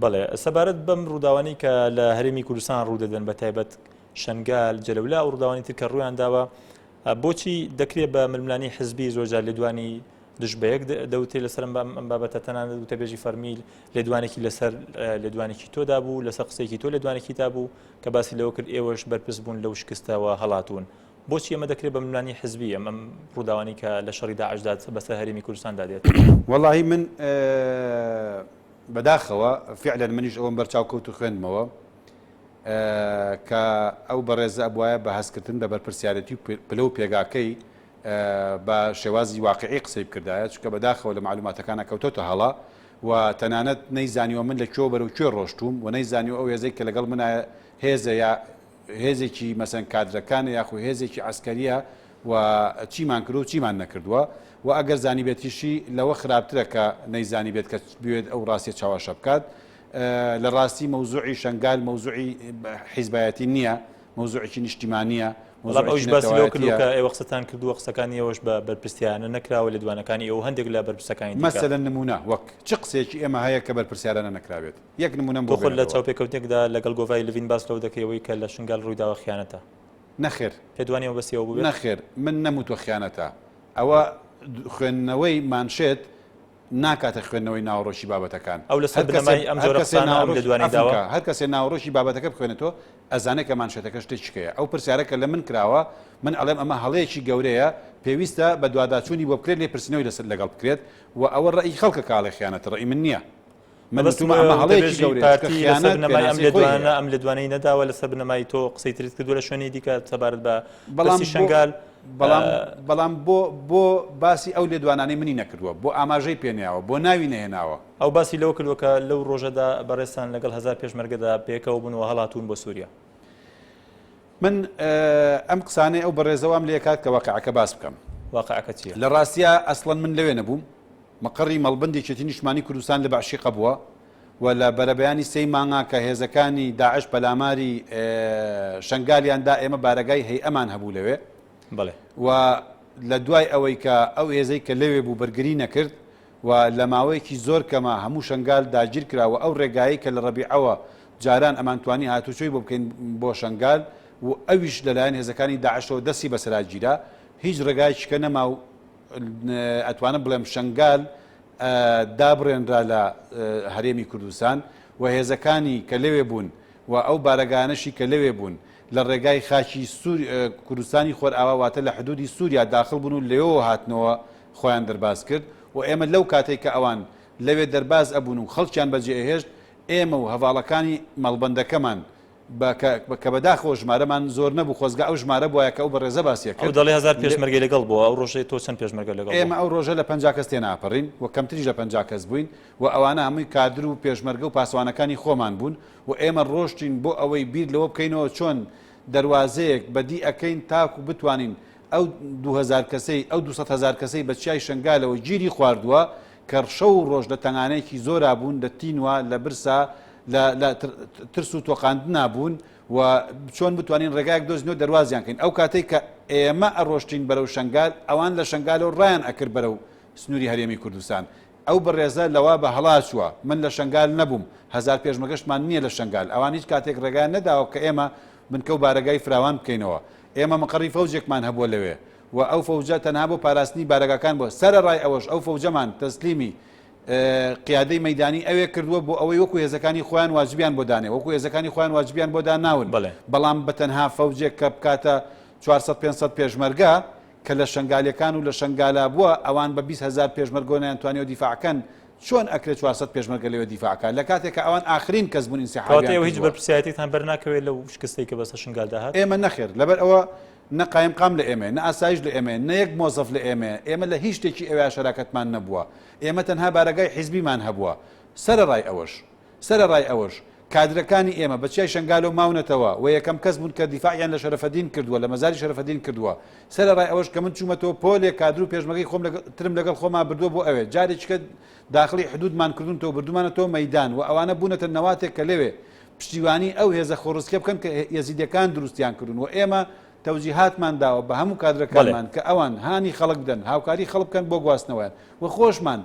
بەڵێ سەبارەت بەم ڕووداوانی کە لە هەرێمی کوردستان ڕوودەدەن بە تایبەت شەنگال جەلەولا و ڕووداوانی تر کە ڕوویان داوە بۆچی دەکرێت بە ململانی حزبی زۆرجار لێدوانی دش بە یەک دەوتێ لەسەر ئەم بابەتە تەنانەت وتەبێژی فەرمیل لێدوانێکی لەسەر لێدوانێکی تۆدا بوو لەسەر قسەیەکی تۆ لێدوانێکی تا بوو کە باسی لەوە کرد ئێوەش بەرپرس بوون لەو شکستەوە هەڵاتون بۆچی ئەمە دەکرێت بە ململانی حزبی ئەم ڕووداوانی کە لە شەڕی داعشدا بەسەر هەرێمی کوردستاندا دێت وەڵاهی من بەداخەوە فعلا منیش ئەوم بەرچاوکەوت و خوێندمەوە کە ئەو بەڕێزە بواە بە هەستکردن بە بەرپرسیارەتی پلە و پێگاکەی بە شێوازی واقعی قسەی بکردایە چکە بەداخەوە لە معلوماتەکانە کەوتۆتە هەڵا و تەنانەت نەیزانیوە من لە کوێ بەرەو کوێ ڕۆشتوم و نەیزانیوە ئەو هێزەی کە لەگەڵ منە هێزە یا هێزێکی مەسەن کادرەکانە یاخو هێزێکی عسکەریە و چیمان کرد و چیمان نەکردووە و ئەگەر زانی بێتیشی لەوە خراپترە کە نەیزانی بێت کە بوێت ئەو ڕاستی چاوەشە بکات لە ڕاستی مەوزوعی شنگال مەوزوعی حیزبایەتی نییە مەوزوعێکی نیشتیمانیە وەڵام ئەوش باسی لەوە کردو کە ئێوە قسەتان کردووە قسەکانی ئێوەش بە بەرپرسیارانە نەکراوە لە دوانەکانی ئەوە هەندێک لە بەرپرسەکانی مەسەلەن نمونە وەک چ قسێکی ئێمە هەیە کە بەرپرسیارانە نەکراوێت یەک نمونە بۆ خۆ لە چاوپێکەوتێکدا لەگەڵ گۆڤای لەڤین باس لەوە دەکەوەی کە لە شنگال ڕوویداوە خیانەتە نەخێر پێدوانیەوە بەسیەوە بوو نەخێر من نەموتوە خیانەتە ئەوە خوێندنەوەی مانشێت ناکاتە خوێندنەوەی ناوڕۆشی بابەتەکان ئەو لەسەر بنەمای ئەم جۆرە قسانە ئەم لە دوانی داوە هەر کەسێ ناوڕۆشی بابەتەکە بخوێنێتەوە ئەزانێت کە مانشێتەکە شتێکیکەیە ئەو پرسیارەکە لە من کراوە من ئەڵێم ئەمە هەڵەیەکی گەورەیە پێویستە بە دوواداچوونی بۆ بکرێت لێ پرسیینەوەی لەسەر لەگەڵ بکرێت و ئەوە ڕێی خەڵکە کاڵی خیانەتە ڕێی من نییە ئەم لە دوانەی نەداوە لەسەر بنەمای تۆ قسەی تریت کردو لە شوێنی دیکە سەبارەت بە بەڵامی شنگال بەڵام بۆ باسی ئەو لێدوانانەی منی نەکردووە بۆ ئاماژەی پێنیاوە بۆ ناوی نەهێناوە ئەو باسی لەوە کردووە کە لەو ڕۆژەدا بەڕێستان لەگەڵ هەزار پێشمەرگەدا پێکەوە بوونەوە هەڵاتون بۆ سووریا من ئەم قسانەی ئەو بەڕێزەوەم لێ کات کە واقعەکە باس بکەم واقعەکە چییە لە ڕاستیە ئەسڵەن من لەوێ نەبووم مەقڕی مەڵبندێکی نیشتمانی کوردستان لە بەعشیقە بووە و لە بەرەبەیانی سەی مانگا کە هێزەکانی داعش پەلاماری شنگالیاندا ئێمە بارەگای هەیئەمان هەبوو لەوێ بەڵێ و لە دوای ئەوەی کە ئەو هێزەی کە لەوێ بوو بەرگری نەکرد و لە ماوەیەکی زۆر کەمە هەموو شنگال داگیر کراوە ئەو ڕێگایی کە لە ڕەبیعەوە جاران ئەمانتوانی هاتوچۆی بۆ بکەین بۆ شنگال و ئەویش لەلایەن هێزەکانی داعشەوە دەستی بەسەراگیرا هیچ ڕێگایشکە نەما و ئەتوانم بڵێم شنگال دابڕێنرا لە هەرێمی کوردستان و هێزەکانی کە لەوێ بوون و ئەو بارەگانەشی کە لەوێ بوون لە ڕێگای خاکی کوردستانی خۆرئاوا واتە لە حدودی سووریا داخل بوون و لێەوە هاتنەوە خۆیان دەرباز کرد و ئێمە لەو کاتێک کە ئەوان لەوێ دەرباز ئەبوون و خەڵکیان بەجێهێشت ئێمە و هەواڵەکانی مەڵبەندەکەمان کە بەداخەوە ژمارەمان زۆر نەبوو خۆزگا ئەو ژمارە بووە کە ئەو بەڕێزە باسیە کرد دەڵێ هەزار پێشمەرگەی لەگەڵ بووە ئەو ڕۆژەی تۆ چەند پێشمەرگە لەگەڵ ئێمە ئەو ڕۆژە لە 50 کەس تێناپەڕین و کەمتریش لە 50 کەس بووین و ئەوانە هەمووی کادر و پێشمەرگە و پاسوانەکانی خۆمان بوون و ئێمە ڕۆشتین بۆ ئەوەی بیر لەوە بکەینەوە چۆن دەواازەیەک بەدی ئەەکەین تاکو بتوانین ئەو 2000 کەسەی ئەو 200,000 کەسەی بە چای شنگالەوە گیری خواردووە کە شەو و ڕۆژ لە تەنگانەیەکی زۆرا بوون لە تینوە لە برسا لە ترس و تۆقااند نابوون و چۆن بتوانین ڕێگایك دۆزنەوە دەواازیان کەین ئەو کاتێک کە ئێمە ئەڕۆشتین بەرەو شنگال ئەوان لە شنگالەوە ڕایان ئەکرد بەرەو سنووری هەرێمی کوردستان ئەو بەڕێزە لەوا بە هەڵاچووە من لە شنگال نەبووم هەزار پێشمەگەشتمان نییە لە شنگال ئەوان هیچ کاتێک ڕێگایان نەداوە کە ئێمە بنکە و بارەگای فراوان بکەینەوە ئێمە مەقڕی فەوجێکمان هەبووە لەوێ و ئەو فەوجە تەنها بۆ پاراستنی بارەگاکان بۆ سەرڕای ئەوەش ئەو فەوجەمان تەسلیمی قیادەی مەدانی ئەوێ کردووە بۆ ئەوەی وەکو هێزەکانی خۆیان واجبیان بۆ دانێ وەکو هێزەکانی خۆیان واجبیان بۆ داناون بەڵام بەتەنها فەوجێک کە بکاتە 400-500 پێشمەرگە کە لە شنگالەکان و لە شنگالا بووە ئەوان بە 20,000 پێشمەرگۆ نەیانتوانیەوە دیفاعکەن چۆن ئەکرێت 400 پێشمەرگە لەوێ دیفاعکە لە کاتێک کە ئەوان ئاخرین کەس بوون ئینسیحابیان هیچ بەرپرسیارەتیتان بەرناکەوێت لەو شکستەی کە بەسەر شنگالدا هات ئێمە نەخێر لەبەر ئەوە نە قایم قام لە ئێمە نە ئاسایش لە ئێمە نە یەک مۆزەف لە ئێمە لە هیچ شتێکی ئەوێ شەراکەتمان نەبووە ئێمە تەنها بارەگای حیزبیمان هەبووە سەرڕای ئەوەش کادرەکانی ئێمە بەچای شنگالۆ ماونەتەوە و یەکەم کەس بوون کە دیفاعیان لە شەرەفەدین کردووە لە مەزاری شەرەفەدین کردووە سەرڕای ئەوەش کە من چوومەتەوە پۆلێک کادر و پێشمەرگەی خۆم ترم لەگەڵ خۆمان بردووە بۆ ئەوێ جارێککە داخلی حدودمان کردوونەوە بردومانەتەوە مەیدان و ئەوانە بوونەتە نەواتێک کە لەوێ پشتیوانی ئەو هێزە خۆڕسکە بکەن کە یەزیدەکان دروستیان کردون و ئێمە تەوجیهاتمان داوە بە هەموو کادرەکانمان کە ئەوان هانی خەڵک بدەن هاوکاری خەڵک بکەن بۆ گواستنەوەیان و خۆشمان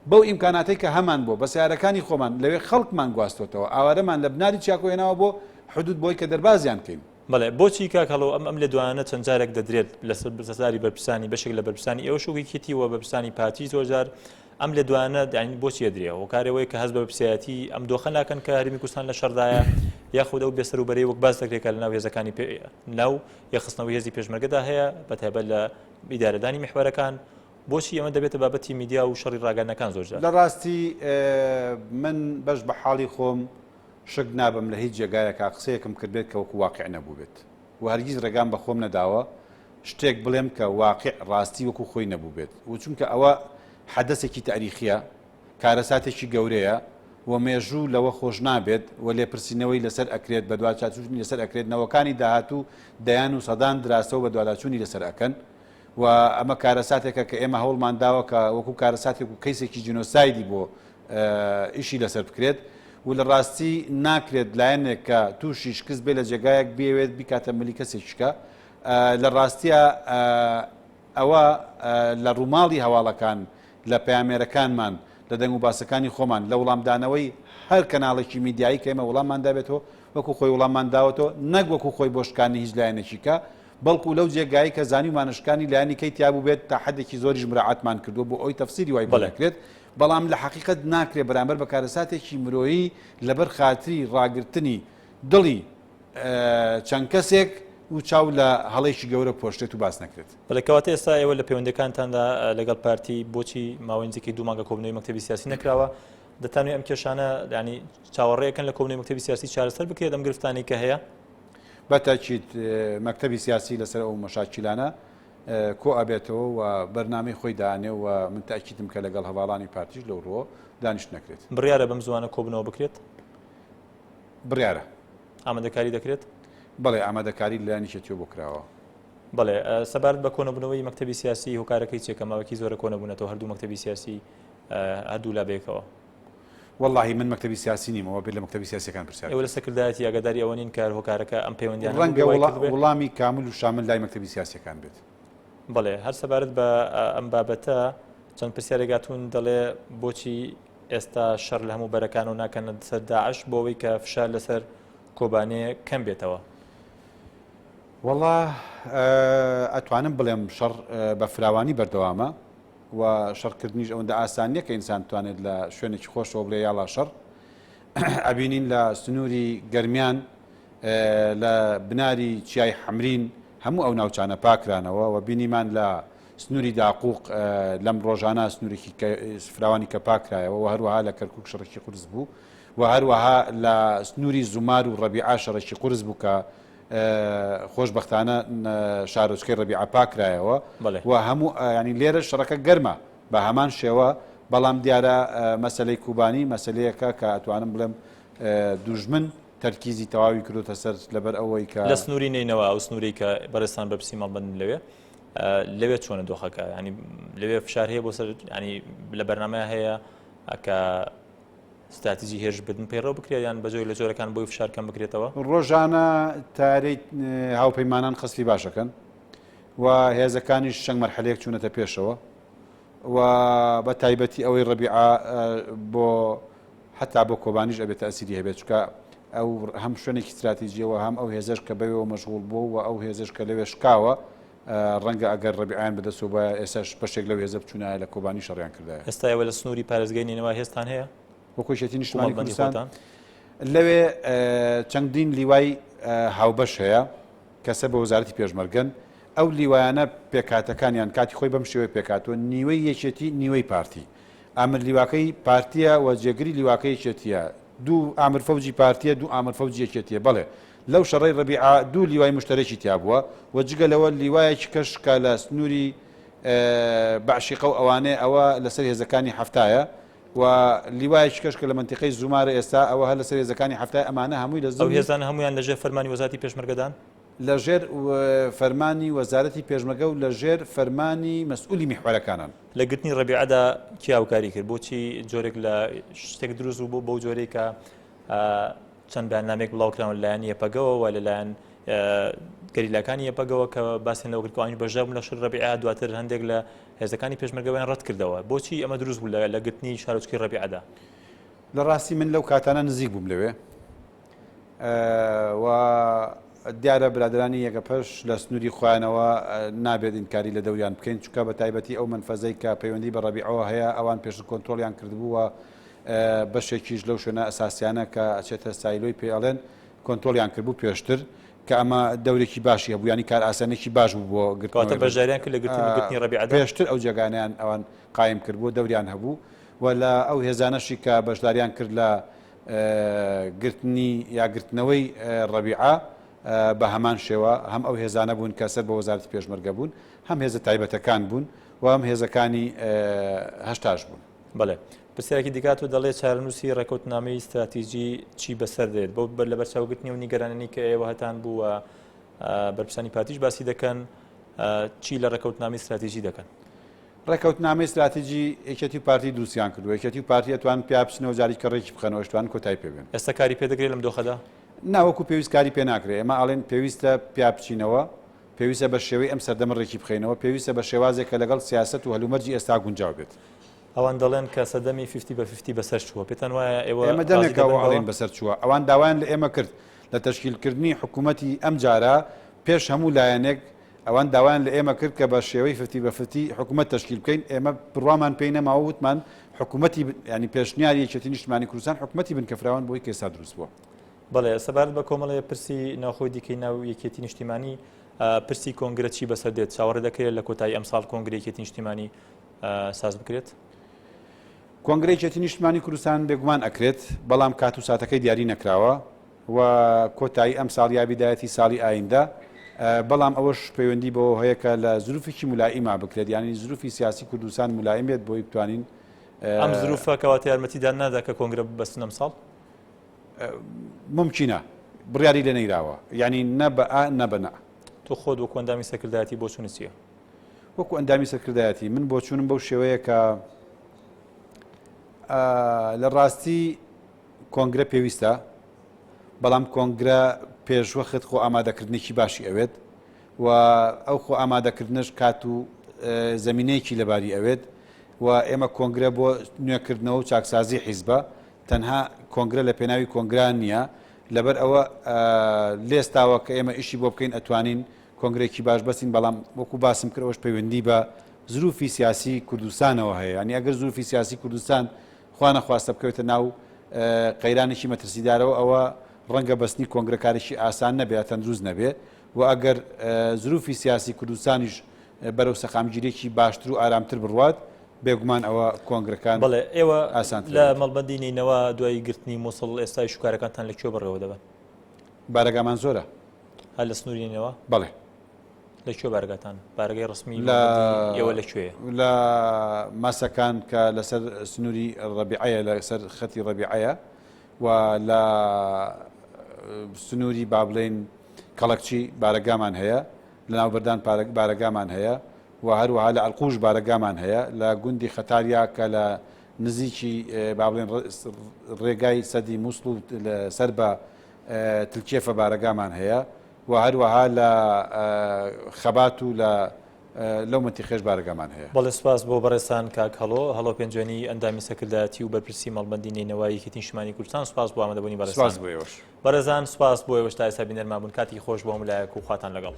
بەو ئیمکاناتی کە هەمان بۆ بە سیارەکانی خۆمان لەوێ خەڵکمان گواستوتەوە ئاوارەمان لە بناری چاکۆێناوە بۆ حدود بۆی کە دەربازیان کەین بەڵێ بۆچی کاکەڵەوە ئەم لە دوانە چەند جارێک دەدرێت لەسەر سەزاری بەرپرسانی بەشێک لە بەرپرسانی ئێوە شوکیتیوە بەرپرسانی پارتی زۆرجار ئەم لە دوانە داین بۆچی درێەوە کارەوەی کە هەست بە بەرپرسایەتی ئەم دۆخە ناکەن کە هەرمی کوردستان لە شەردایە یاخود ئەو بێسەروبەرەی وەک باس دەکرێت کە لە ناو هێزەکانی ناو یەخستنەوەی هێزی پێشمەرگەدا هەیە بەتایبەت لە ئیدارەدانی میحوەرەکان بۆچی ئەمە دەبێتە بابەتی میدیا و شەڕی ڕاگەنەکان زۆرجار لە ڕاستی من بەش بە حاڵی خۆم شک نابم لە هیچ جێگایەکە قسەیەکم کردبێت کە وەکو واقع نەبوو بێت و هەرگیز ڕێگام بە خۆم نەداوە شتێک بڵێم کە واقع ڕاستی وەکو خۆی نەبوو بێت و چونکە ئەوە حەدەسێکی تاریخیە کارەساتێکی گەورەیە و مێژوو لەوە خۆش نابێت و لێپرسینەوەی لەسەر ئەکرێت بە دوچوونی لەسەر ئەکرێت نەوەکانی داهاتوو دەیان و سەدان دراسەوە بە دواداچوونی لەسەر ئەکەن و ئەمە کارەساتێکە کە ئێمە هەوڵمان داوە کە وەکو کارەساتێک و کەیسێکی جینۆسایدی بۆ ئیشی لەسەر بکرێت و لە ڕاستی ناکرێت لایەنێک کە تووشی شکست بێ لە جێگایەک بێوێت بیکاتە ملی کەسێکشکە لە ڕاستیە ئەوە لە ڕووماڵی هەواڵەکان لە پەیامێرەکانمان لە دەنگ و باسەکانی خۆمان لە وەڵامدانەوەی هەر کەناڵێکی میدیایی کە ئێمە وەڵاممان دابێتەوە وەکو خۆی وەڵاممان داوەتەوە نەک وەکو خۆی بۆشکانی هیچ لایەنێکیکە بەڵکو لەو جێگایی کە زانی و مانشکانی لایەنی کەی تیابوو بێت تا حدێکی زۆریش مراعاتمان کردووە بۆ ئەوی تەفسیری وای بڵێکرێت بەڵام لە حقیقت ناکرێت بەرامبەر بە کارەساتێکی مرۆیی لەبەر خاتری ڕاگررتنی دڵی چەند کەسێک و چاو لە هەڵێکی گەورە پۆشتێت و باس نەکرێت بەڵێکەوەتە ئێستا ئێوە لە پەیوەندەکانتاندا لەگەڵ پارتی بۆچی ماوەی نزیکەی دوو مانگە کۆبنەوەی مەکتەبی سیاسی نەکراوە دەتانوێت ئەم کێشانە ینی چاوەڕێیەکەن لە کۆبنەوەی مەکتەبی سیاسی چارەسەر بکرێت ئەم گرفتانی کە هەیە بەتاکید مەکتەبی سیاسی لەسەر ئەو مەشاکیلانە کۆ ئەبێتەوە و بەرنامەی خۆی دانێ و من تاکیدم کە لەگەڵ هەواڵانی پارتیش لەو ڕۆ دانیشت نەکرێت بڕیارە بەم زوانە کۆبنەوە بکرێت بڕیارە ئامادەکاری دەکرێت بەڵێ ئامادەکاری لایەنیشێتیۆ بۆ کراوە بەڵێ سەبارەت بە کۆنەبوونەوەی مەکتەبی سیاسی هۆکارەکەی چێکە ماوەکی زۆرە کۆنەبوونەتەوە هەردوو مەکتەبی سیاسی هەردوو لا بێکەوە واللهی من مەکتەبی سیاسی نیمەوە بێت لە مەکتەبی سیاسەکان پرسیار ئێوە لە سەکردایەتی ئاگاداری ئەوە نین کار هۆکارەکە ئەم پەیوەندیان ڕەنگە وەڵامی کامل و شامل لای مەکتەبی سیاسیەکان بێت بەڵێ هەر سەبارەت بە ئەم بابەتە چەند پرسیارێکاتون دەڵێ بۆچی ئێستا شەڕ لە هەموو بەرەکان و ناکەنە سەر داعش بۆ ئەوەی کە فشار لەسەر کۆبانێ کەم بێتەوە والله ئەتوانم بڵێم شەڕ بە فراوانی بەردەوامە و شەڕکردنیش ئەوەندە ئاسان نییە کە ئینسان توانێت لە شوێنێکی خۆشەوە بڵێ یاڵا شەڕ ئەبینین لە سنووری گەرمیان لە بناری چیای حەمرین هەموو ئەو ناوچانە پاکرانەوە و بینیمان لە سنووری داقوق لەم ڕۆژانە سنوورێکی فراوانی کە پاکرایەوە و هەروەها لە کەرکووک شەڕێکی قورس بوو و هەروەها لە سنووری زومار و ڕەبیعا شەڕێکی قورس بوو کە خۆشبەختانە شارۆچکەی ڕەبیعا پاکرایەوە و هەموو ینی لێرە شەڕەکە گەرمە بە هەمان شێوە بەڵام دیارە مەسلەی کوبانی مەسلەیەکە کە ئەتوانم بڵێم دوژمن تەرکیزی تەواوی کردوتە سەر لەبەر ئەوەی کە لە سنووری نینەوە ئەو سنووری کە بەرزستان بەرپرسی ماڵبەندن لەوێ چۆنە دۆخەکە ینی لەوێ فشار هەیە بۆ سەر ینی لە بەرنامەیە هەیە کە استراتیژی هێرش بدن پەیڕەو بکرێت یان بەجۆی لە جۆرەکان بۆی فشار کەم بکرێتەوە ڕۆژانە تارەی هاوپەیمانان خستی باشەکەن و هێزەکانیش شەنگ مەرحەلەیەک چوونەتە پێشەوە و بە تایبەتی ئەوەی ڕەبیعا بۆ حتا بۆ کۆبانیش ئەبێت تەئسیری هەبێت چکە ئەو هەم شوێنێکی استراتیژیەوە هەم ئەو هێزەش کە بەوێەوە مەشغوڵ بوو و ئەو هێزش کە لەوێ شکاوە ڕەنگە ئەگەر ڕەبیعیان بەدەستەوە بە ئێساش بەشێک لەو هێزە بچوونایە لە کۆبانی شەڕیان کردایە ئێستا ئێوە لە سنووری پارێزگای نینەوە هێزتان هەیە وەکوشێتی نیشتمانی کوردستان لەوێ چەندین لیوای هاوبەش هەیە کەسە بە وەزارەتی پێشمەرگەن ئەو لیوایانە پێکاتەکانیان کاتی خۆی بەم شێوەیە پێکاتەوە نیوەی یەکێتی نیوەی پارتی ئامر لیواکەی پارتیە و جێگری لیواکەی یەکێتیە دوو ئامر فەوجی پارتیە دوو ئامر فەوجی یەکێتیە بەڵێ لەو شەڕەی ڕەبیعا دوو لیوای مشتەرەکی تیا بووە و جگە لەوە لیوایەکی کەشکە لە سنووری بەعشیقە و ئەوانەیە ئەوە لەسەر هێزەکانی هەفتایە و لیوایش کەش کە لە منتیقەی زومارە ئێستا ئەوە هەر لە سەر هێزەکانی هەفتای ئەمانە هەمووی لە ئەو هێزانە هەمویان لەژێر فەرمانی وەزارەتی پێشمەرگەدان لەژێر فەرمانی وەزارەتی پێشمەرگە و لەژێر فەرمانی مەسئولی میحوەرەکانن. لە گرتنی ڕەبیعەدا کی هاوکاری کرد بۆچی جۆرێک لە شتێک دروست بوو بۆ جۆرەی کە چەند بەیاننامێک بڵاوکراون لایەن یەپەگەوە و لەلایەن گەریلاکانی یەپەگەوە کە باسیێن لەوە کردوانی بەژەم لە شەر ڕەبیعە دواتر هەندێک لە هێزەکانی پێشمەرگەوەیان ڕەت کردەوە بۆچی ئەمە دروست بوو لە گرتنی شارۆچکەی ڕەبیعەدا. لە ڕاستی من لەو کاتانە نزیک بووم لەوێ و دیارە برادرانی یەکە پەش لە سنووری خوانەوە نابێت ئینکاری لە دەوریان بکەین چکە بە تایبەتی ئەو منفەزەی کە پەیوەندی بە ڕەبیعەوە هەیە ئەوان پێش کۆنتترۆلیان کردبووە بەشێکیش لەو شوێنە ئەساسیانە کە ئەچێتە سایلۆی پێڵێن کۆنتترۆلیان کردبوو پێشتر کە ئەمە دەورێکی باشی هەبوو ینی کار ئاسانێکی باش بوو بۆ گرتواتە بەژاریان کرد لە گرتنی ڕەبیعەدا پێشتر ئەو جێگانیان ئەوان قایم کردبوو دەوریان هەبوو و لە ئەو هێزانەشی کە بەشداریان کرد لە گرتنی یاگرتنەوەی ڕەبیعە بە هەمان شێوە هەم ئەو هێزانە بوون کە سەر بە وەزارەتی پێشمەرگە بوون هەم هێزە تایبەتەکان بوون و هەم هێزەکانی هەشتاش بوون. بەڵێ پرسیارێکی دیکات و دەڵێ چارەنووسی ڕێکەوتنامەی استراتیژی چی بەسەر دێت بۆ لە بەرچاوگرتنی و نیگەراننی کە ئێوە هەتان بووە بەرپرسانی پاتیش باسی دەکەن چی لە ڕێکەوتنامی استراتیژی دەکەن. ڕێکەوتنامەی استراتیژی یەکێتی و پارتی دروستیان کردووە یەکێتی و پارتی ئەتوان پیا بچنەوە جاری کە ڕێکی بخەنەوە شتوان کۆتای پێبێن. ئێستا کاری پێدەگرێت لەم دۆخەدا ناوەکو پێویست کاری پێ ناکرێت ئێمە ئاڵێن پێویستە پیا بچینەوە پێویستە بە شێوەی ئەم سەردەمە ڕێکی بخەینەوە پێویستە بە شێوازێک کە لەگەڵ سیاست و هەلومەرجی ئێستا گونجاو بێت. ئەوان دەڵێن کە سەدەمی 50/50 بەسەر چووە پێتان وایە ئێمە دەمێکەوە ئەڵێن بەسەر چووە ئەوان داوایان لە ئێمە کرد لە تەشکیلکردنی حکوومەتی ئەم جارە پێش هەموو لایەنێک ئەوان داوایان لە ئێمە کرد کە بە شێوەی 50/50 حکوومەت تەشکیل بکەین ئێمە بڕوامان پێی نەماوە وتمان حکوومەتی ینی پێشنیاری یەکێتی نیشتمانی کوردستان حکوومەتی بن کە فراوان بۆی کێسا دروست بووە. بەڵێ سەبارەت بە کۆمەڵی پرسی ناوخۆی دیکەی ناو یەکێتی نیشتیمانی پرسی کۆنگرە چی بەسەر دێت چاوەڕێ دەکرێت لە کۆتایی ئەمساڵ کۆنگرە یەکێتی نیشتیمانی ساز بکرێت. کۆنگرە یەکێتی نیشتمانی کوردستان بێگومان ئەکرێت بەڵام کات و ساتەکەی دیاری نەکراوە و کۆتایی ئەم ساڵ یا بیدایەتی ساڵی ئایندا بەڵام ئەوەش پەیوەندی بۆ هەیە کە لە زروفێکی مولائیما بکرێت ینی زروفی سیاسی کوردستان مولائیم بێت بۆی بتوانین ئەم زروفە کەواتە یارمەتیدان نادا کە کۆنگرە ببەستن ئەمساڵ ممکنە بڕیاری لێ نەیراوە ینی نە بە ئا نە بە نە. تۆ خۆت وەکو ئەندامی سەرکردایەتی بۆ چوونی چییە؟ وەکو ئەندامی سەرکردایەتی من بۆ چوونم بەو شێوەیە کە لە ڕاستی کۆنگرە پێویستە بەڵام کۆنگرە پێشوەخت خۆ ئامادەکردنێکی باشی ئەوێت و ئەو خۆ ئامادەکردنش کات و زمینەیەکی لەباری ئەوێت و ئێمە کۆنگرە بۆ نوێکردنەوە و چاکسازی حیزبە تەنها کۆنگرە لە پێناوی کۆنگران نییە لەبەر ئەوە لێستاوە کە ئێمە ئیشی بۆ بکەین ئەتوانین کۆنگرێکی باش بەسین بەڵام وەکو باسم کردەوەش پەیوەندی بە زروفی سیاسی کوردستانەوە هەیە ینی ئەگەر زروفی سیاسی کوردستان خوا نەخواستە بکەوێتە ناو قەیرانێکی مەترسیدارەوە ئەوە ڕەنگە بەستنی کۆنگرەکارێکی ئاسان نەبێت تەندروست نەبێ و ئەگەر زروفی سیاسی کوردستانیش بەرەو سەخامگیرێکی باشتر و ئارامتر بڕوات بێگومان ئەوە کۆنگرەکان بەڵێ ئێوە ئاسان لە مەڵبەندینەوە دوای گرتنی مووسڵ ئێستای شوکارەکانتان لەکوێ بڕێوە دەبن؟ بارەگامان زۆرە هەر لە سنوورینەوە؟ بەڵێ لەکوێ بارگاتان بارگەی ڕسمی ئێوە لەکوێ؟ لە ماسەکان کە لەسەر سنووری ڕەبیعەیە لەسەر خەتی ڕەبیعەیە و لە سنووری با بڵێن کەڵەکچی بارەگامان هەیە لە ناوبەردان بارەگامان هەیە و هەروەها لە ئەلقوش بارەگامان هەیە لە گوندی خەتاریا کە لە نزیکی با بڵێن ڕێگای سەدی مووسڵ و سەر بە تلکێفە بارەگامان هەیە و هەروەها لە خەبات و لەو منتیقەش بارەگامان هەیە. بەڵێ سوپاس بۆ بەڕێستان کاک هەڵۆ پێنجێنی ئەندامی سەرکردایەتی و بەرپرسی مەڵبەندی نینەوەی یەکێتی نیشتیمانی کوردستان سوپاس بۆ ئامادەبوونی بەڕێستان. سوپاس بۆ ئێوەش. بەڕێزان سوپاس بۆ ئێوەش تا ئێستا بینەرمان بوون کاتی خۆش بۆ هەموو لایەک و خواتان لەگەڵ.